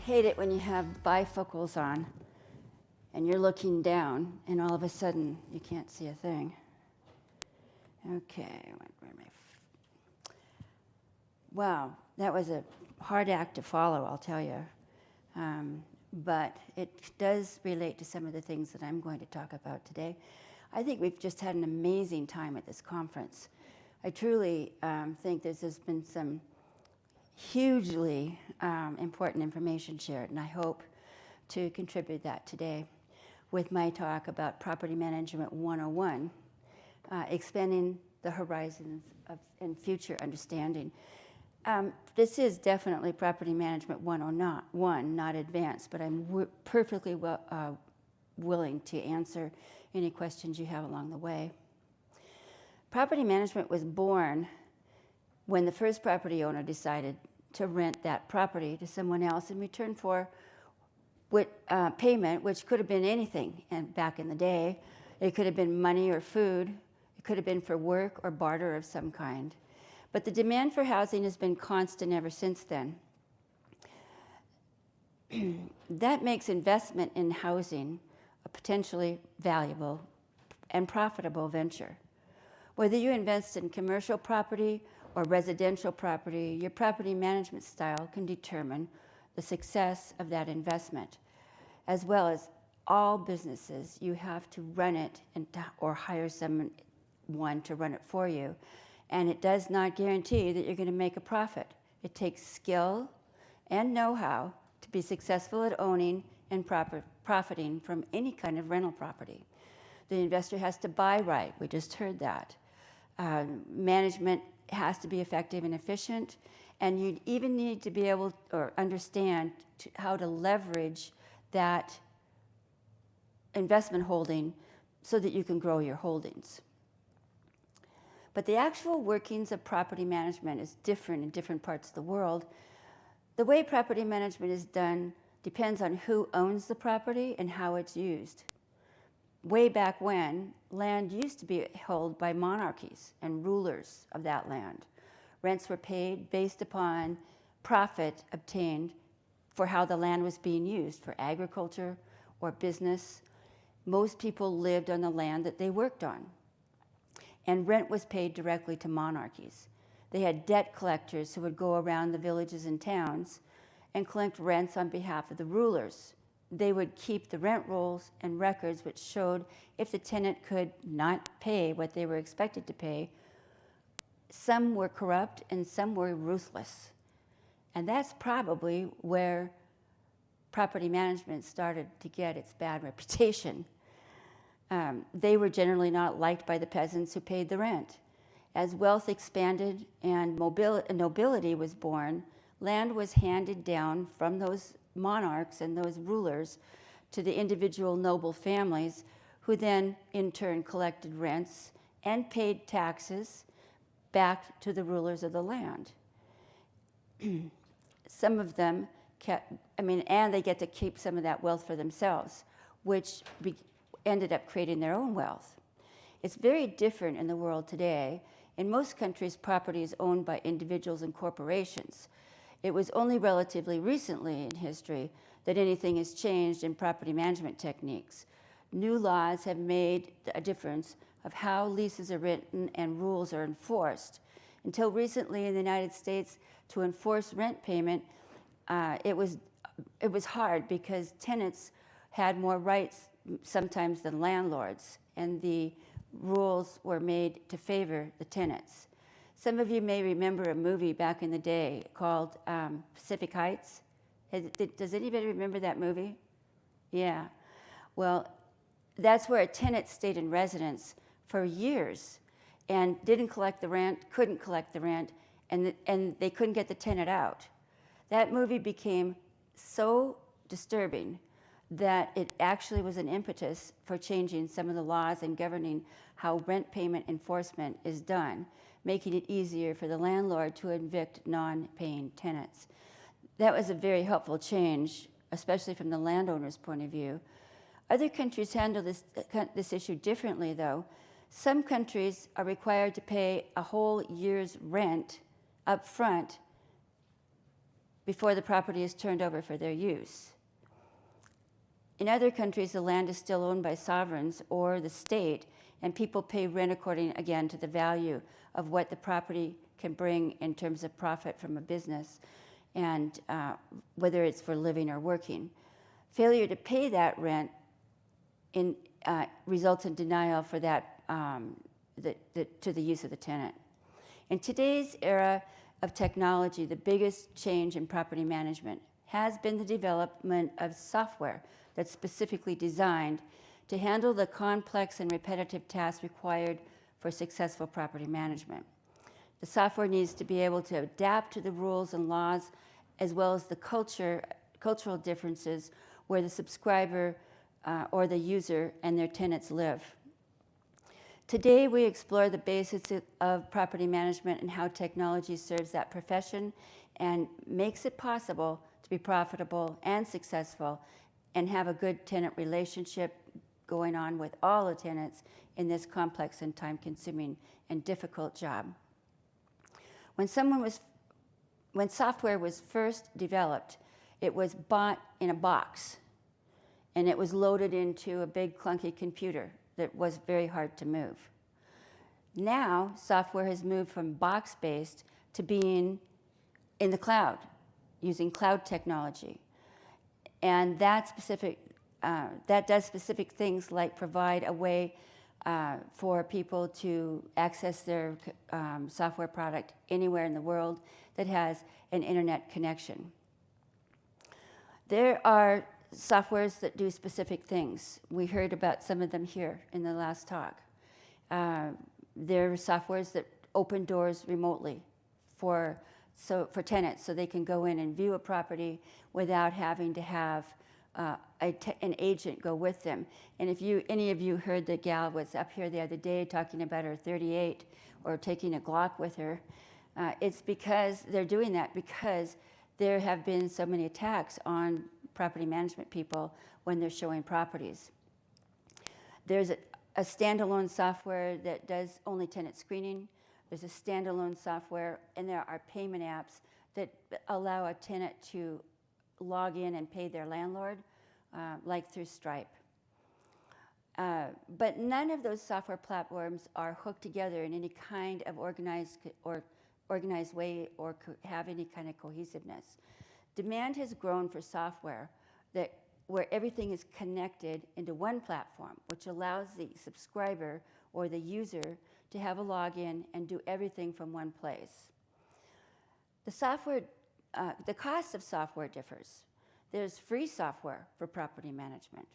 hate it when you have bifocals on and you're looking down and all of a sudden you can't see a thing. Okay, where am I? Wow, that was a hard act to follow, I'll tell you. But it does relate to some of the things that I'm going to talk about today. I think we've just had an amazing time at this conference. I truly think there's been some hugely important information shared, and I hope to contribute that today with my talk about Property Management 101, expanding the horizons of and future understanding. This is definitely Property Management 101, not advanced, but I'm perfectly willing to answer any questions you have along the way. Property management was born when the first property owner decided to rent that property to someone else in return for payment, which could have been anything. And back in the day, it could have been money or food. It could have been for work or barter of some kind. But the demand for housing has been constant ever since then. That makes investment in housing a potentially valuable and profitable venture. Whether you invest in commercial property or residential property, your property management style can determine the success of that investment. As well as all businesses, you have to run it or hire someone to run it for you. And it does not guarantee that you're going to make a profit. It takes skill and know-how to be successful at owning and profiting from any kind of rental property. The investor has to buy right. We just heard that. Management has to be effective and efficient, and you even need to be able or understand how to leverage that investment holding so that you can grow your holdings. But the actual workings of property management is different in different parts of the world. The way property management is done depends on who owns the property and how it's used. Way back when, land used to be held by monarchies and rulers of that land. Rents were paid based upon profit obtained for how the land was being used for agriculture or business. Most people lived on the land that they worked on. And rent was paid directly to monarchies. They had debt collectors who would go around the villages and towns and collect rents on behalf of the rulers. They would keep the rent rolls and records which showed if the tenant could not pay what they were expected to pay. Some were corrupt and some were ruthless. And that's probably where property management started to get its bad reputation. They were generally not liked by the peasants who paid the rent. As wealth expanded and nobility was born, land was handed down from those monarchs and those rulers to the individual noble families, who then in turn collected rents and paid taxes back to the rulers of the land. Some of them and they get to keep some of that wealth for themselves, which ended up creating their own wealth. It's very different in the world today. In most countries, property is owned by individuals and corporations. It was only relatively recently in history that anything has changed in property management techniques. New laws have made a difference of how leases are written and rules are enforced. Until recently in the United States, to enforce rent payment, it was hard because tenants had more rights sometimes than landlords, and the rules were made to favor the tenants. Some of you may remember a movie back in the day called Pacific Heights. Does anybody remember that movie? Yeah. Well, that's where a tenant stayed in residence for years and didn't collect the rent, couldn't collect the rent, and they couldn't get the tenant out. That movie became so disturbing that it actually was an impetus for changing some of the laws and governing how rent payment enforcement is done, making it easier for the landlord to evict non-paying tenants. That was a very helpful change, especially from the landowner's point of view. Other countries handle this issue differently, though. Some countries are required to pay a whole year's rent up front before the property is turned over for their use. In other countries, the land is still owned by sovereigns or the state, and people pay rent according, again, to the value of what the property can bring in terms of profit from a business, and whether it's for living or working. Failure to pay that rent results in denial for that to the use of the tenant. In today's era of technology, the biggest change in property management has been the development of software that's specifically designed to handle the complex and repetitive tasks required for successful property management. The software needs to be able to adapt to the rules and laws, as well as the cultural differences where the subscriber or the user and their tenants live. Today, we explore the basics of property management and how technology serves that profession and makes it possible to be profitable and successful and have a good tenant relationship going on with all the tenants in this complex and time-consuming and difficult job. When software was first developed, it was bought in a box, and it was loaded into a big clunky computer that was very hard to move. Now, software has moved from box-based to being in the cloud, using cloud technology. And that does specific things like provide a way for people to access their software product anywhere in the world that has an internet connection. There are softwares that do specific things. We heard about some of them here in the last talk. There are softwares that open doors remotely for tenants, so they can go in and view a property without having to have an agent go with them. And if any of you heard the gal was up here the other day talking about her 38 or taking a Glock with her, it's because they're doing that because there have been so many attacks on property management people when they're showing properties. There's a standalone software that does only tenant screening. There's a standalone software, and there are payment apps that allow a tenant to log in and pay their landlord, like through Stripe. But none of those software platforms are hooked together in any kind of organized way or have any kind of cohesiveness. Demand has grown for software where everything is connected into one platform, which allows the subscriber or the user to have a login and do everything from one place. The cost of software differs. There's free software for property management.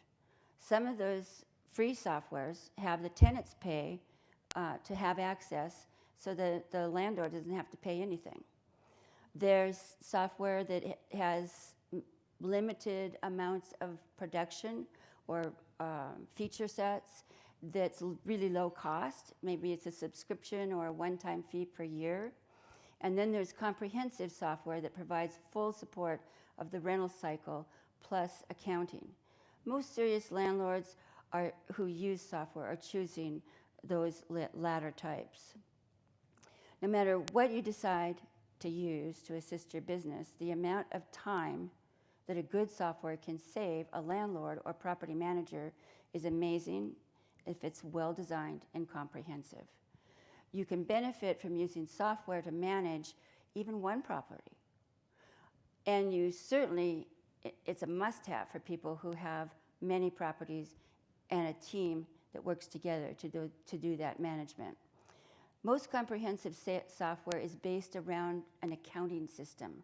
Some of those free softwares have the tenants pay to have access so that the landlord doesn't have to pay anything. There's software that has limited amounts of production or feature sets that's really low cost. Maybe it's a subscription or a one-time fee per year. And then there's comprehensive software that provides full support of the rental cycle plus accounting. Most serious landlords who use software are choosing those latter types. No matter what you decide to use to assist your business, the amount of time that a good software can save a landlord or property manager is amazing if it's well designed and comprehensive. You can benefit from using software to manage even one property. And it's a must-have for people who have many properties and a team that works together to do that management. Most comprehensive software is based around an accounting system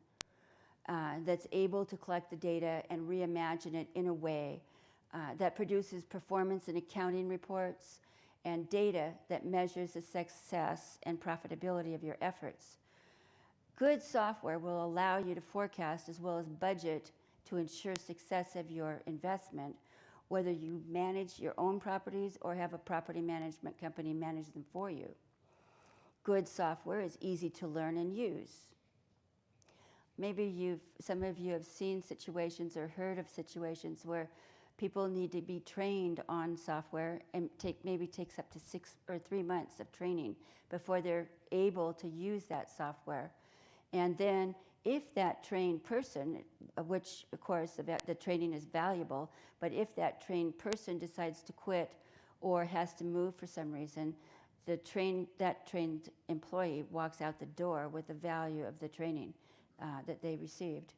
that's able to collect the data and reimagine it in a way that produces performance and accounting reports and data that measures the success and profitability of your efforts. Good software will allow you to forecast as well as budget to ensure success of your investment, whether you manage your own properties or have a property management company manage them for you. Good software is easy to learn and use. Maybe some of you have seen situations or heard of situations where people need to be trained on software and maybe takes up to 6 or 3 months of training before they're able to use that software. And then if that trained person, which of course the training is valuable, but if that trained person decides to quit or has to move for some reason, that trained employee walks out the door with the value of the training that they received.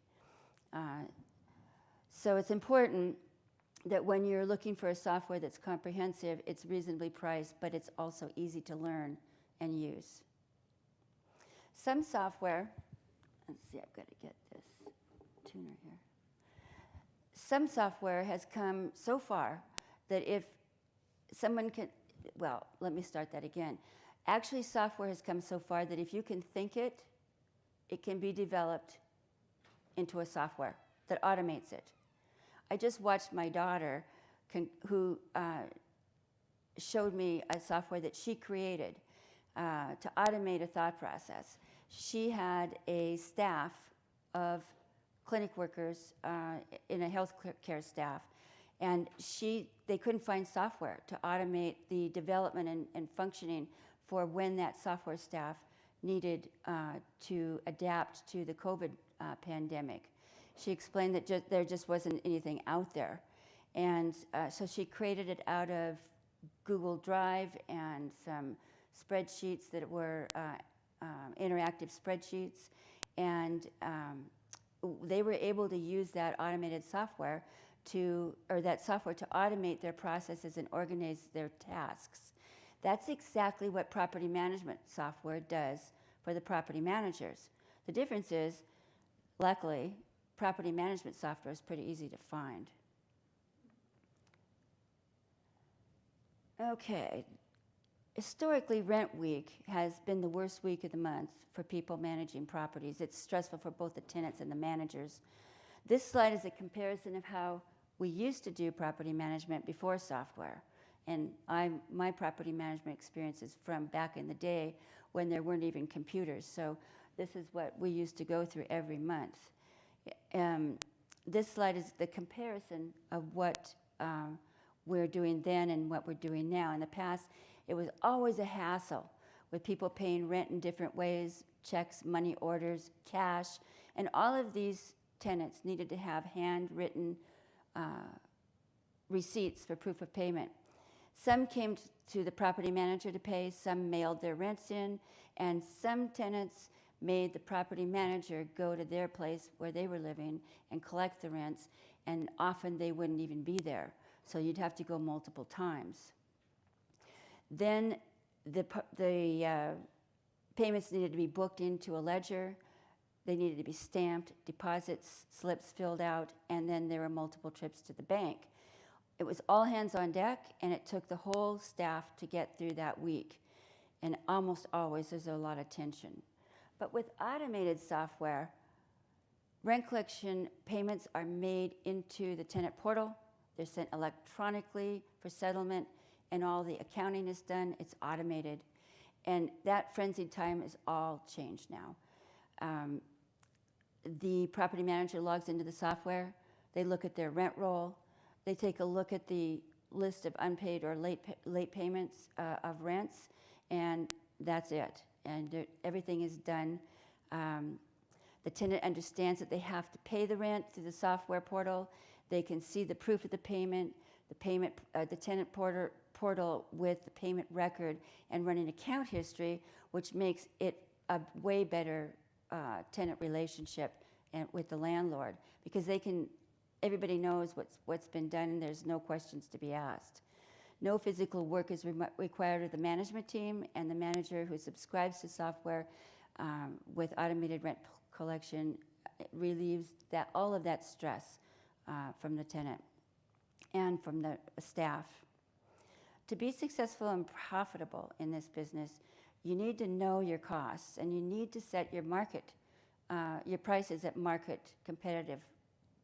So it's important that when you're looking for a software that's comprehensive, it's reasonably priced, but it's also easy to learn and use. Some software, let's see, I've got to get this tuner here. Some software has come so far that if someone can, well, let me start that again. Actually, software has come so far that if you can think it, it can be developed into a software that automates it. I just watched my daughter who showed me a software that she created to automate a thought process. She had a staff of clinic workers in a healthcare staff, and they couldn't find software to automate the development and functioning for when that software staff needed to adapt to the COVID pandemic. She explained that there just wasn't anything out there. And so she created it out of Google Drive and some spreadsheets that were interactive spreadsheets. And they were able to use that automated software to automate their processes and organize their tasks. That's exactly what property management software does for the property managers. The difference is, luckily, property management software is pretty easy to find. Okay. Historically, Rent Week has been the worst week of the month for people managing properties. It's stressful for both the tenants and the managers. This slide is a comparison of how we used to do property management before software. And my property management experience is from back in the day when there weren't even computers. So this is what we used to go through every month. This slide is the comparison of what we're doing then and what we're doing now. In the past, it was always a hassle with people paying rent in different ways, checks, money orders, cash, and all of these tenants needed to have handwritten receipts for proof of payment. Some came to the property manager to pay, some mailed their rents in, and some tenants made the property manager go to their place where they were living and collect the rents, and often they wouldn't even be there. So you'd have to go multiple times. Then the payments needed to be booked into a ledger. They needed to be stamped, deposits slips filled out, and then there were multiple trips to the bank. It was all hands on deck, and it took the whole staff to get through that week. And almost always there's a lot of tension. But with automated software, rent collection payments are made into the tenant portal. They're sent electronically for settlement, and all the accounting is done. It's automated. And that frenzied time is all changed now. The property manager logs into the software. They look at their rent roll. They take a look at the list of unpaid or late payments of rents, and that's it. And everything is done. The tenant understands that they have to pay the rent through the software portal. They can see the proof of the tenant portal with the payment record and run an account history, which makes it a way better tenant relationship with the landlord, because everybody knows what's been done and there's no questions to be asked. No physical work is required of the management team, and the manager who subscribes to software with automated rent collection relieves all of that stress from the tenant and from the staff. To be successful and profitable in this business, you need to know your costs, and you need to set your prices at market competitive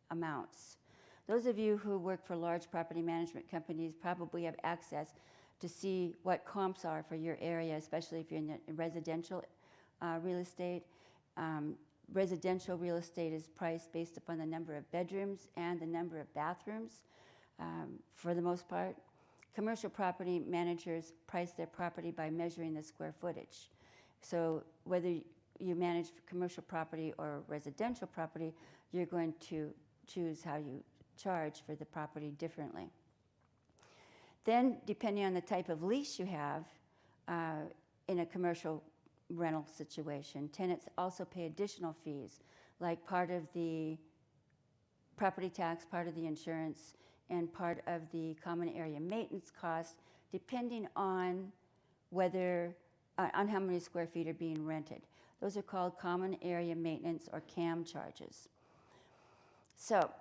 amounts. Those of you who work for large property management companies probably have access to see what comps are for your area, especially if you're in the residential real estate. Residential real estate is priced based upon the number of bedrooms and the number of bathrooms, for the most part. Commercial property managers price their property by measuring the square footage. So whether you manage commercial property or residential property, you're going to choose how you charge for the property differently. Then, depending on the type of lease you have, in a commercial rental situation, tenants also pay additional fees, like part of the property tax, part of the insurance, and part of the common area maintenance cost, depending on whether, on how many square feet are being rented. Those are called common area maintenance or CAM charges. So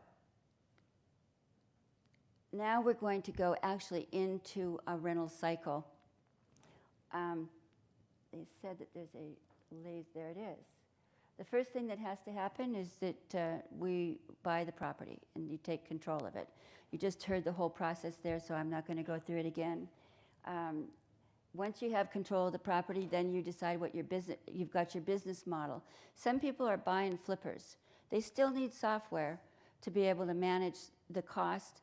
now we're going to go actually into a rental cycle. They said that there's a lazy, there it is. The first thing that has to happen is that we buy the property and you take control of it. You just heard the whole process there, so I'm not going to go through it again. Once you have control of the property, then you decide what your business, you've got your business model. Some people are buying flippers. They still need software to be able to manage the cost,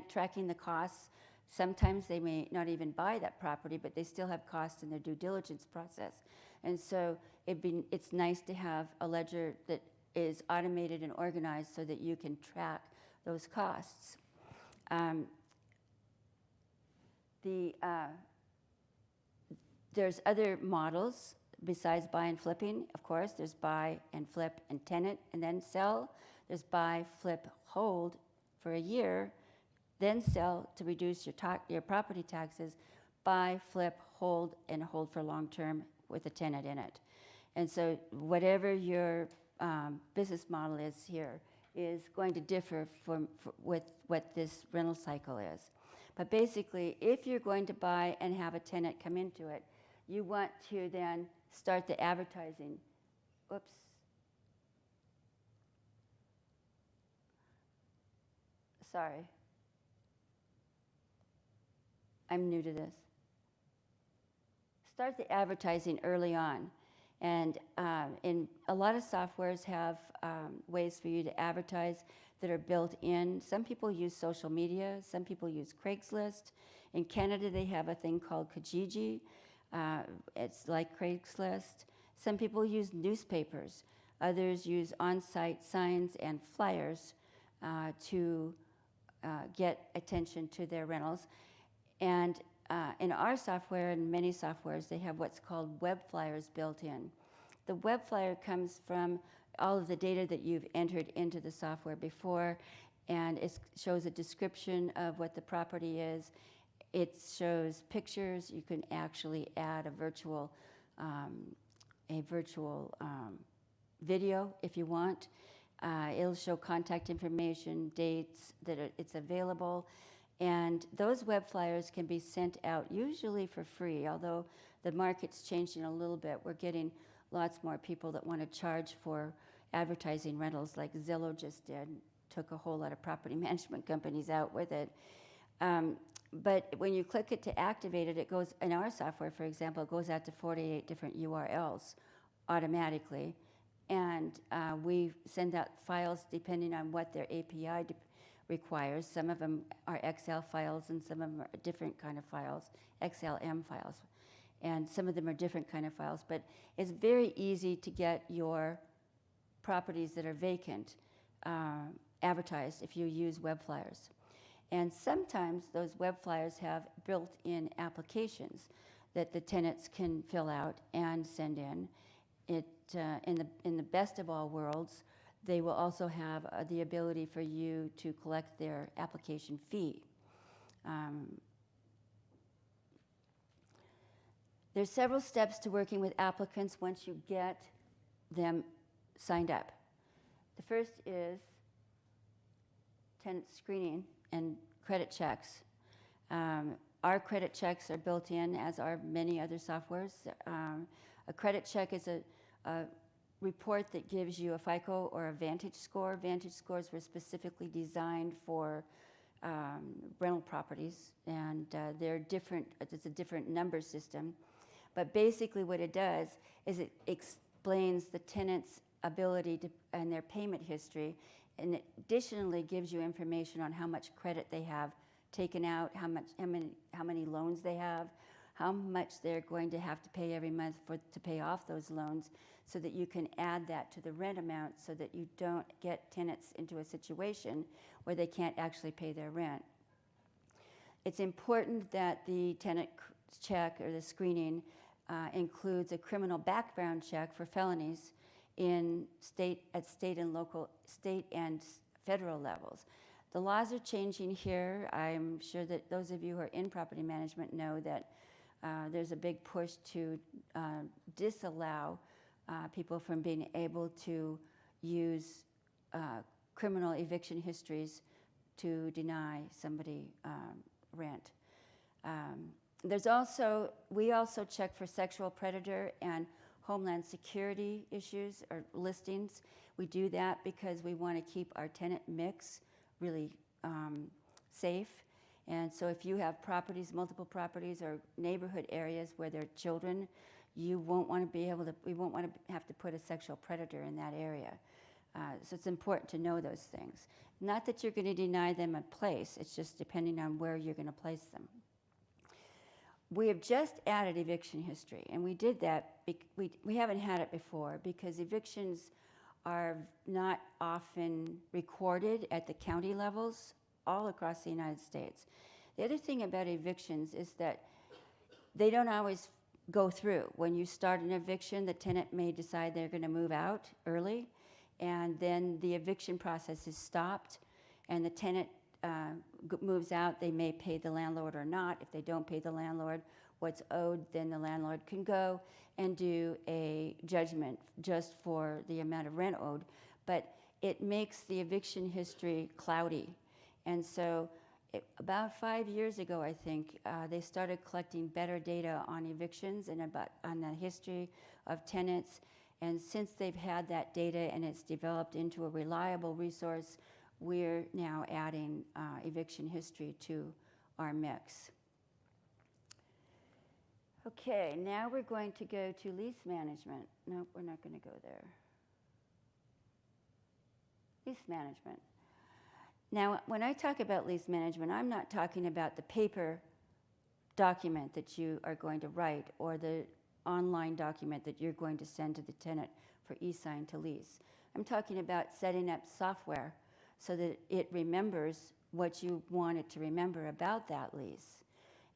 tracking the costs. Sometimes they may not even buy that property, but they still have costs in their due diligence process. And so it's nice to have a ledger that is automated and organized so that you can track those costs. There's other models besides buy and flipping, of course. There's buy and flip and tenant and then sell. There's buy, flip, hold for a year, then sell to reduce your property taxes, buy, flip, hold, and hold for long term with a tenant in it. And so whatever your business model is here is going to differ with what this rental cycle is. But basically, if you're going to buy and have a tenant come into it, you want to then start the advertising. Oops. Sorry. I'm new to this. Start the advertising early on. And in a lot of softwares have ways for you to advertise that are built in. Some people use social media. Some people use Craigslist. In Canada, they have a thing called Kijiji. It's like Craigslist. Some people use newspapers. Others use on-site signs and flyers to get attention to their rentals. And in our software and many softwares, they have what's called web flyers built in. The web flyer comes from all of the data that you've entered into the software before, and it shows a description of what the property is. It shows pictures. You can actually add a virtual video if you want. It'll show contact information, dates that it's available. And those web flyers can be sent out usually for free, although the market's changing a little bit. We're getting lots more people that want to charge for advertising rentals, like Zillow just did, took a whole lot of property management companies out with it. But when you click it to activate it, it goes, in our software, for example, it goes out to 48 different URLs automatically. And we send out files depending on what their API requires. Some of them are Excel files and some of them are different kind of files, XLM files. And some of them are different kind of files. But it's very easy to get your properties that are vacant advertised if you use web flyers. And sometimes those web flyers have built-in applications that the tenants can fill out and send in. In the best of all worlds, they will also have the ability for you to collect their application fee. There's several steps to working with applicants once you get them signed up. The first is tenant screening and credit checks. Our credit checks are built in, as are many other softwares. A credit check is a report that gives you a FICO or a Vantage score. Vantage scores were specifically designed for rental properties, and they're different. It's a different number system. But basically what it does is it explains the tenant's ability to, and their payment history, and it additionally gives you information on how much credit they have taken out, how many loans they have, how much they're going to have to pay every month to pay off those loans, so that you can add that to the rent amount so that you don't get tenants into a situation where they can't actually pay their rent. It's important that the tenant check or the screening includes a criminal background check for felonies at state and federal levels. The laws are changing here. I'm sure that those of you who are in property management know that there's a big push to disallow people from being able to use criminal eviction histories to deny somebody rent. We also check for sexual predator and homeland security issues or listings. We do that because we want to keep our tenant mix really safe. And so if you have properties, multiple properties or neighborhood areas where there are children, we won't want to have to put a sexual predator in that area. So it's important to know those things. Not that you're going to deny them a place, it's just depending on where you're going to place them. We have just added eviction history, and we did that, we haven't had it before because evictions are not often recorded at the county levels all across the United States. The other thing about evictions is that they don't always go through. When you start an eviction, the tenant may decide they're going to move out early, and then the eviction process is stopped, and the tenant moves out. They may pay the landlord or not. If they don't pay the landlord what's owed, then the landlord can go and do a judgment just for the amount of rent owed. But it makes the eviction history cloudy. And so about 5 years ago, I think, they started collecting better data on evictions and on the history of tenants. And since they've had that data and it's developed into a reliable resource, we're now adding eviction history to our mix. Okay, now we're going to go to lease management. Nope, we're not going to go there. Lease management. Now, when I talk about lease management, I'm not talking about the paper document that you are going to write or the online document that you're going to send to the tenant for e-sign to lease. I'm talking about setting up software so that it remembers what you want it to remember about that lease.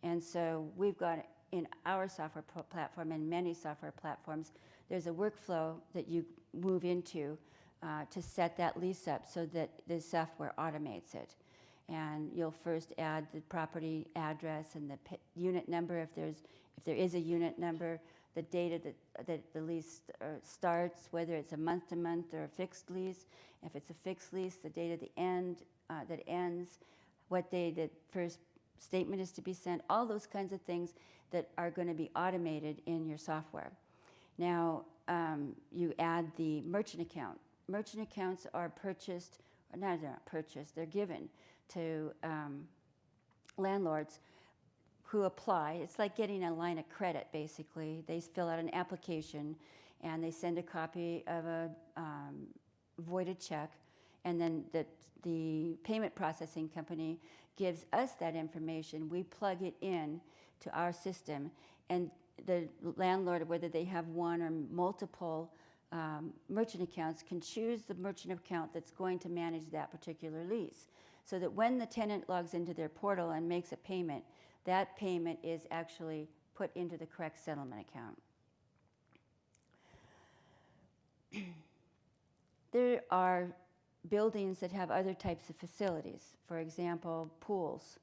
And so we've got in our software platform and many software platforms, there's a workflow that you move into to set that lease up so that the software automates it. And you'll first add the property address and the unit number if there is a unit number, the data that the lease starts, whether it's a month-to-month or a fixed lease. If it's a fixed lease, the date of the end that ends, what day the first statement is to be sent, all those kinds of things that are going to be automated in your software. Now, you add the merchant account. Merchant accounts are purchased, no, they're not purchased, they're given to landlords who apply. It's like getting a line of credit, basically. They fill out an application and they send a copy of a voided check, and then the payment processing company gives us that information. We plug it in to our system, and the landlord, whether they have one or multiple merchant accounts, can choose the merchant account that's going to manage that particular lease, so that when the tenant logs into their portal and makes a payment, that payment is actually put into the correct settlement account. There are buildings that have other types of facilities, for example, pools,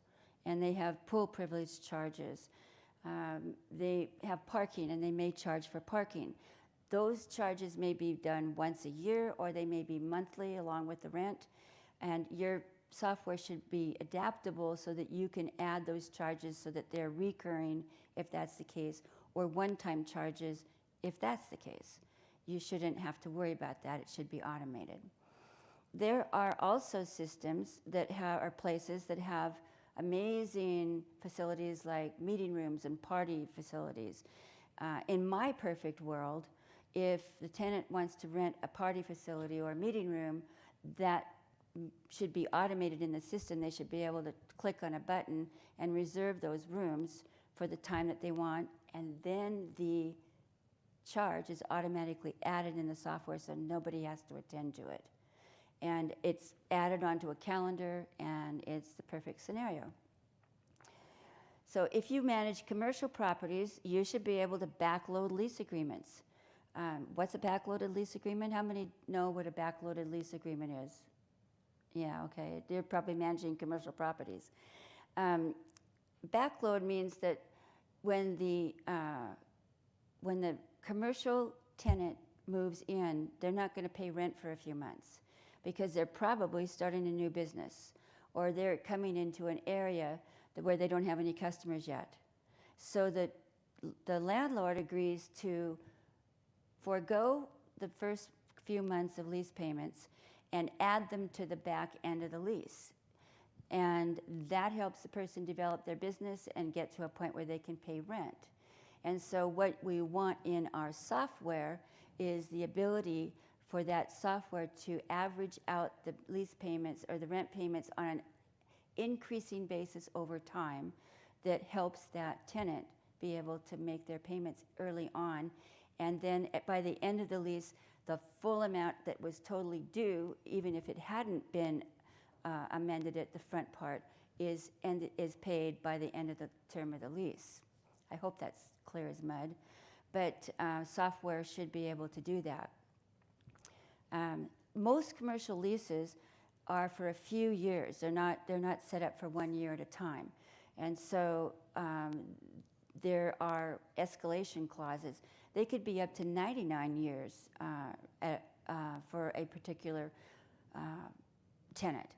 and they have pool privilege charges. They have parking, and they may charge for parking. Those charges may be done once a year, or they may be monthly along with the rent, and your software should be adaptable so that you can add those charges so that they're recurring if that's the case, or one-time charges if that's the case. You shouldn't have to worry about that. It should be automated. There are also systems that are places that have amazing facilities like meeting rooms and party facilities. In my perfect world, if the tenant wants to rent a party facility or a meeting room, that should be automated in the system. They should be able to click on a button and reserve those rooms for the time that they want, and then the charge is automatically added in the software so nobody has to attend to it. And it's added onto a calendar, and it's the perfect scenario. So if you manage commercial properties, you should be able to backload lease agreements. What's a backloaded lease agreement? How many know what a backloaded lease agreement is? Yeah, okay. You're probably managing commercial properties. Backload means that when the commercial tenant moves in, they're not going to pay rent for a few months because they're probably starting a new business, or they're coming into an area where they don't have any customers yet. So that the landlord agrees to forego the first few months of lease payments and add them to the back end of the lease. And that helps the person develop their business and get to a point where they can pay rent. And so what we want in our software is the ability for that software to average out the lease payments or the rent payments on an increasing basis over time that helps that tenant be able to make their payments early on. And then by the end of the lease, the full amount that was totally due, even if it hadn't been amended at the front part, is paid by the end of the term of the lease. I hope that's clear as mud. But software should be able to do that. Most commercial leases are for a few years. They're not set up for 1 year at a time. And so there are escalation clauses. They could be up to 99 years for a particular tenant.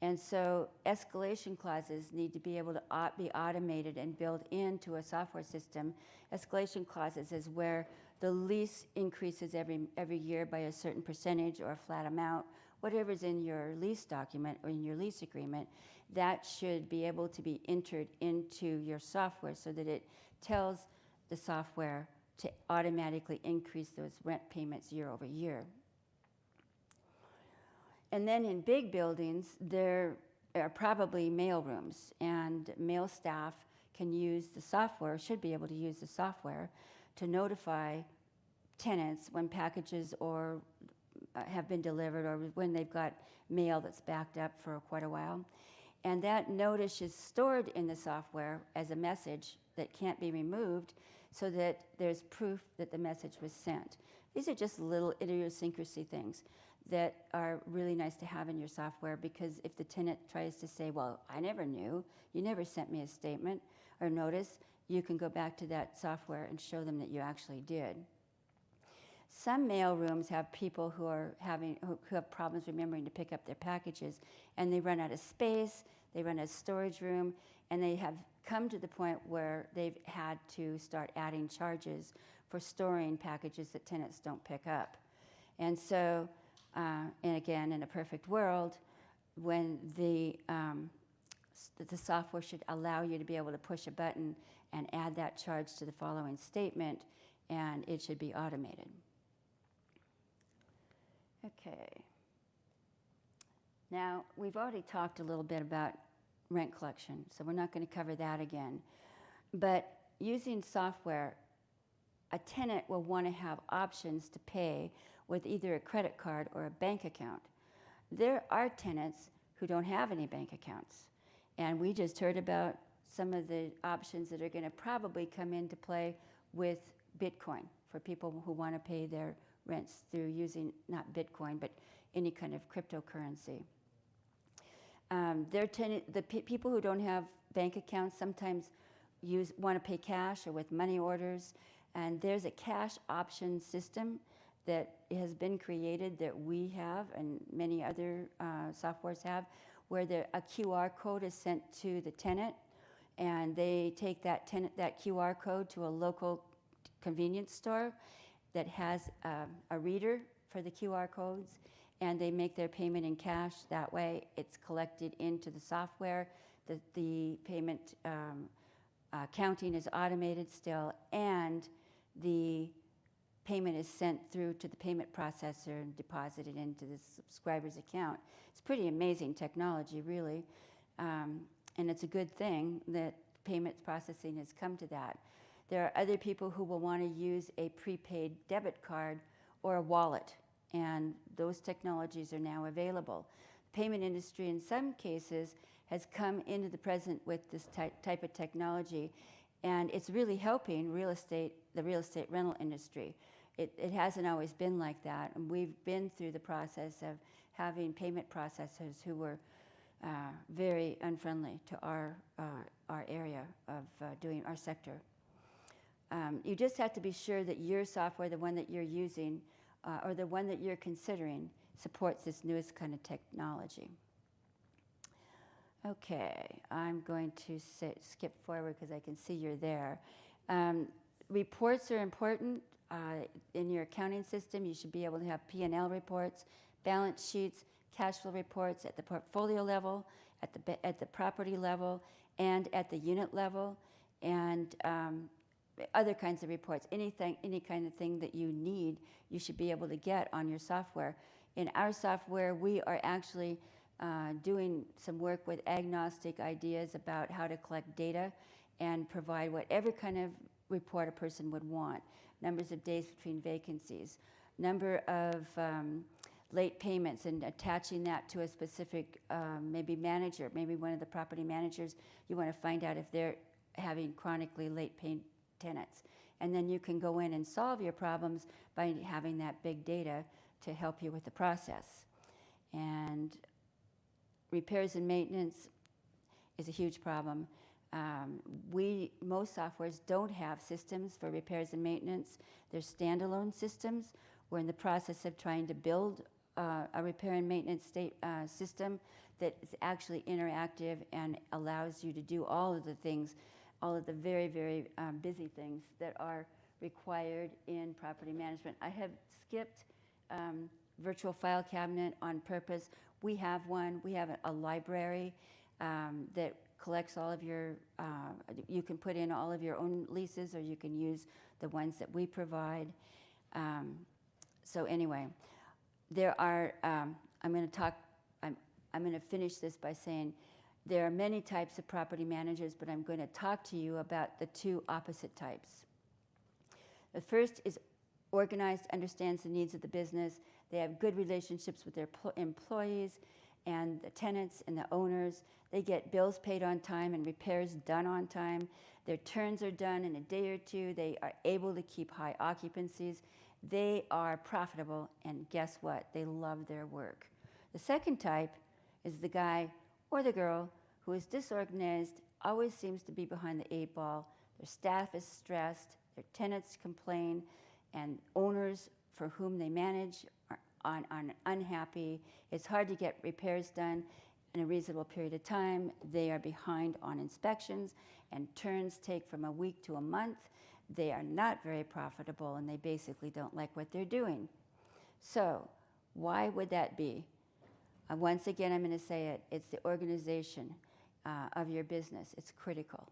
And so escalation clauses need to be able to be automated and built into a software system. Escalation clauses is where the lease increases every year by a certain percentage or a flat amount. Whatever's in your lease document or in your lease agreement, that should be able to be entered into your software so that it tells the software to automatically increase those rent payments year over year. And then in big buildings, there are probably mail rooms, and mail staff can use the software, should be able to use the software to notify tenants when packages or have been delivered, or when they've got mail that's backed up for quite a while. And that notice is stored in the software as a message that can't be removed so that there's proof that the message was sent. These are just little idiosyncrasy things that are really nice to have in your software, because if the tenant tries to say, well, I never knew, you never sent me a statement or notice, you can go back to that software and show them that you actually did. Some mail rooms have people who have problems remembering to pick up their packages, and they run out of space, they run out of storage room, and they have come to the point where they've had to start adding charges for storing packages that tenants don't pick up. And so, and again, in a perfect world, when the software should allow you to be able to push a button and add that charge to the following statement, and it should be automated. Okay. Now, we've already talked a little bit about rent collection, so we're not going to cover that again. But using software, a tenant will want to have options to pay with either a credit card or a bank account. There are tenants who don't have any bank accounts, and we just heard about some of the options that are going to probably come into play with Bitcoin for people who want to pay their rents through using not Bitcoin, but any kind of cryptocurrency. People who don't have bank accounts sometimes want to pay cash or with money orders, and there's a cash option system that has been created that we have and many other softwares have, where a QR code is sent to the tenant, and they take that QR code to a local convenience store that has a reader for the QR codes, and they make their payment in cash. That way it's collected into the software. The payment counting is automated still, and the payment is sent through to the payment processor and deposited into the subscriber's account. It's pretty amazing technology, really, and it's a good thing that payments processing has come to that. There are other people who will want to use a prepaid debit card or a wallet, and those technologies are now available. The payment industry in some cases has come into the present with this type of technology, and it's really helping the real estate rental industry. It hasn't always been like that, and we've been through the process of having payment processors who were very unfriendly to our area of doing our sector. You just have to be sure that your software, the one that you're using, or the one that you're considering, supports this newest kind of technology. Okay, I'm going to skip forward because I can see you're there. Reports are important. In your accounting system, you should be able to have P&L reports, balance sheets, cash flow reports at the portfolio level, at the property level, and at the unit level, and other kinds of reports. Any kind of thing that you need, you should be able to get on your software. In our software, we are actually doing some work with agnostic ideas about how to collect data and provide whatever kind of report a person would want. Numbers of days between vacancies, number of late payments, and attaching that to a specific maybe manager, maybe one of the property managers. You want to find out if they're having chronically late paying tenants. And then you can go in and solve your problems by having that big data to help you with the process. And repairs and maintenance is a huge problem. Most softwares don't have systems for repairs and maintenance. They're standalone systems. We're in the process of trying to build a repair and maintenance system that is actually interactive and allows you to do all of the things, all of the very, very busy things that are required in property management. I have skipped virtual file cabinet on purpose. We have one. We have a library that collects all of your, you can put in all of your own leases, or you can use the ones that we provide. So anyway, there are, I'm going to finish this by saying there are many types of property managers, but I'm going to talk to you about the two opposite types. The first is organized, understands the needs of the business. They have good relationships with their employees and the tenants and the owners. They get bills paid on time and repairs done on time. Their turns are done in a day or two. They are able to keep high occupancies. They are profitable, and guess what? They love their work. The second type is the guy or the girl who is disorganized, always seems to be behind the 8 ball. Their staff is stressed, their tenants complain, and owners for whom they manage are unhappy. It's hard to get repairs done in a reasonable period of time. They are behind on inspections, and turns take from a week to a month. They are not very profitable, and they basically don't like what they're doing. So why would that be? Once again, I'm going to say it. It's the organization of your business. It's critical.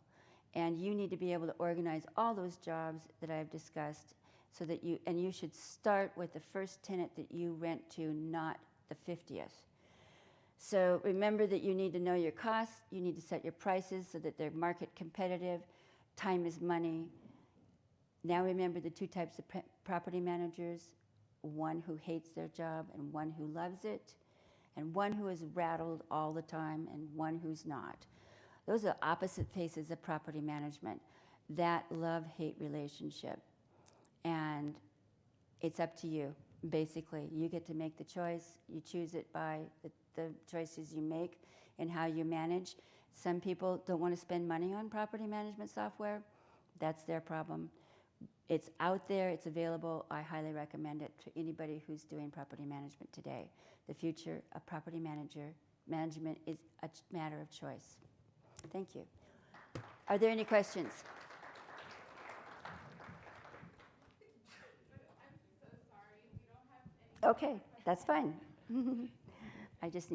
And you need to be able to organize all those jobs that I've discussed so that you should start with the first tenant that you rent to, not the 50th. So remember that you need to know your costs. You need to set your prices so that they're market competitive. Time is money. Now remember the two types of property managers, one who hates their job and one who loves it, and one who is rattled all the time and one who's not. Those are opposite faces of property management, that love-hate relationship. And it's up to you, basically. You get to make the choice. You choose it by the choices you make and how you manage. Some people don't want to spend money on property management software. That's their problem. It's out there, it's available. I highly recommend it to anybody who's doing property management today. The future of property management is a matter of choice. Thank you. Are there any questions? I'm so sorry. We don't have any. Okay, that's fine. I just need